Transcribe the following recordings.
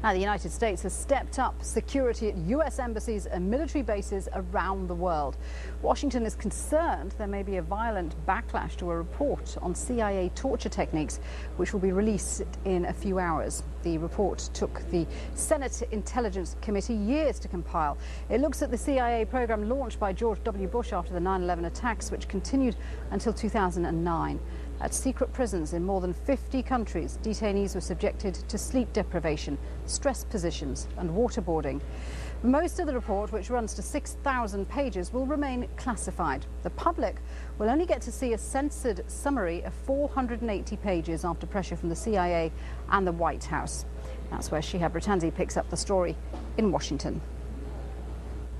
Now, the United States has stepped up security at U.S. embassies and military bases around the world. Washington is concerned there may be a violent backlash to a report on CIA torture techniques, which will be released in a few hours. The report took the Senate Intelligence Committee years to compile. It looks at the CIA program launched by George W. Bush after the 9/11 attacks, which continued until 2009. At secret prisons in more than 50 countries, detainees were subjected to sleep deprivation, stress positions and waterboarding. Most of the report, which runs to 6,000 pages, will remain classified. The public will only get to see a censored summary of 480 pages after pressure from the CIA and the White House. That's where Shihab Ratanzi picks up the story in Washington.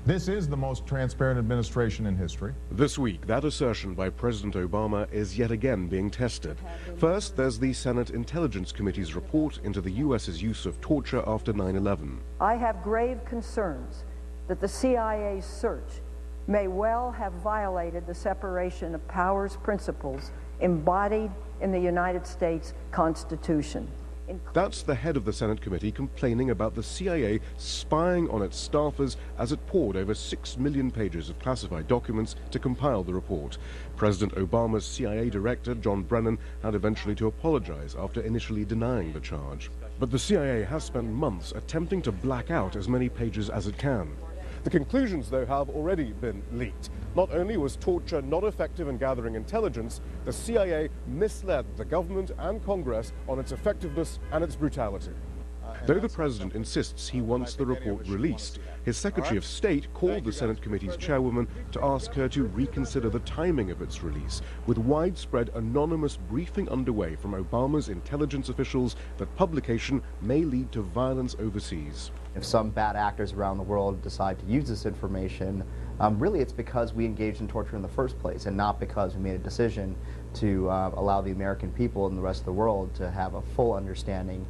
This is the most transparent administration in history. This week, that assertion by President Obama is yet again being tested. First, there's the Senate Intelligence Committee's report into the U.S.'s use of torture after 9/11. I have grave concerns that the CIA's search may well have violated the separation of powers principles embodied in the United States Constitution. That's the head of the Senate committee complaining about the CIA spying on its staffers as it poured over 6 million pages of classified documents to compile the report. President Obama's CIA director, John Brennan, had eventually to apologize after initially denying the charge. But the CIA has spent months attempting to black out as many pages as it can. The conclusions, though, have already been leaked. Not only was torture not effective in gathering intelligence, the CIA misled the government and Congress on its effectiveness and its brutality. Though the president insists he wants the report released, his Secretary of State called the Senate committee's chairwoman to ask her to reconsider the timing of its release, with widespread anonymous briefing underway from Obama's intelligence officials that publication may lead to violence overseas. If some bad actors around the world decide to use this information, really it's because we engaged in torture in the first place and not because we made a decision to allow the American people and the rest of the world to have a full understanding.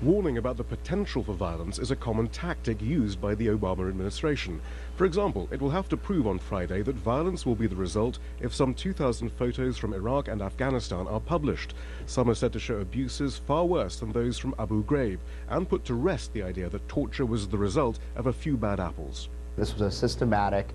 Warning about the potential for violence is a common tactic used by the Obama administration. For example, it will have to prove on Friday that violence will be the result if some 2,000 photos from Iraq and Afghanistan are published. Some are said to show abuses far worse than those from Abu Ghraib, and put to rest the idea that torture was the result of a few bad apples. This was a systematic,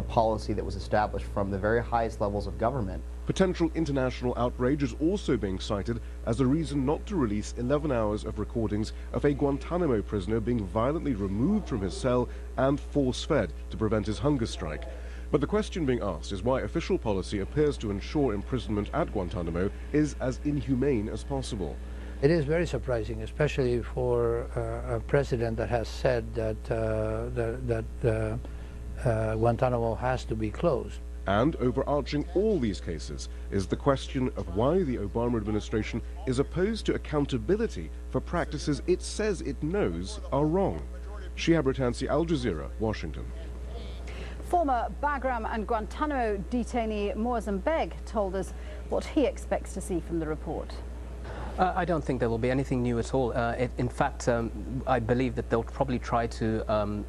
policy that was established from the very highest levels of government. Potential international outrage is also being cited as a reason not to release 11 hours of recordings of a Guantanamo prisoner being violently removed from his cell and force-fed to prevent his hunger strike. But the question being asked is why official policy appears to ensure imprisonment at Guantanamo is as inhumane as possible. It is very surprising, especially for a president that has said that Guantanamo has to be closed. And overarching all these cases is the question of why the Obama administration is opposed to accountability for practices it says it knows are wrong. Shihab Ratanzi, Al Jazeera, Washington. Former Bagram and Guantanamo detainee Begg told us what he expects to see from the report. I don't think there will be anything new at all. In fact, I believe that they'll probably try to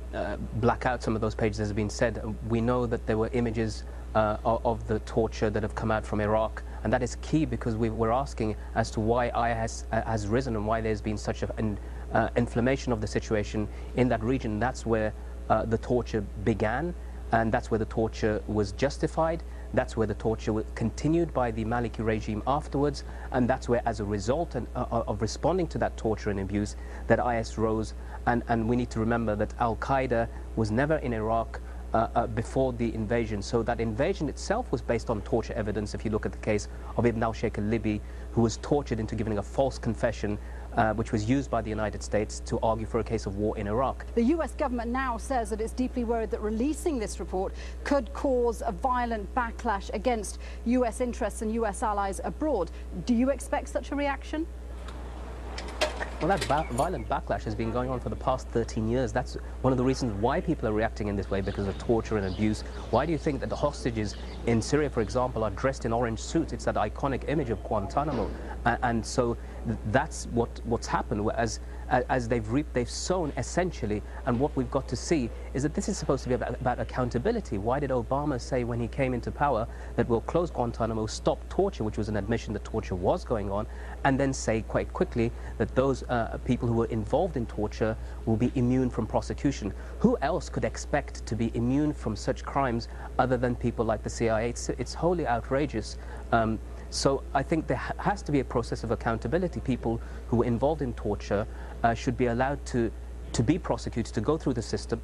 black out some of those pages, as has been said. We know that there were images of the torture that have come out from Iraq, and that is key because we're asking as to why IS has risen and why there's been such an inflammation of the situation in that region. That's where the torture began, and that's where the torture was justified. That's where the torture continued by the Maliki regime afterwards, and that's where, as a result of responding to that torture and abuse, that IS rose. And we need to remember that Al-Qaeda was never in Iraq before the invasion. So that invasion itself was based on torture evidence. If you look at the case of Ibn al-Sheikh al-Libi, who was tortured into giving a false confession, which was used by the United States to argue for a case of war in Iraq. The US government now says that it's deeply worried that releasing this report could cause a violent backlash against US interests and US allies abroad. Do you expect such a reaction? Well, that violent backlash has been going on for the past 13 years. That's one of the reasons why people are reacting in this way, because of torture and abuse. Why do you think that the hostages in Syria, for example, are dressed in orange suits? It's that iconic image of Guantanamo. And so that's what's happened. As they've sown essentially, and what we've got to see is that this is supposed to be about accountability. Why did Obama say when he came into power that we'll close Guantanamo, stop torture, which was an admission that torture was going on, and then say quite quickly that those people who were involved in torture will be immune from prosecution? Who else could expect to be immune from such crimes other than people like the CIA? It's wholly outrageous. So I think there has to be a process of accountability. People who were involved in torture should be allowed to be prosecuted, to go through the system.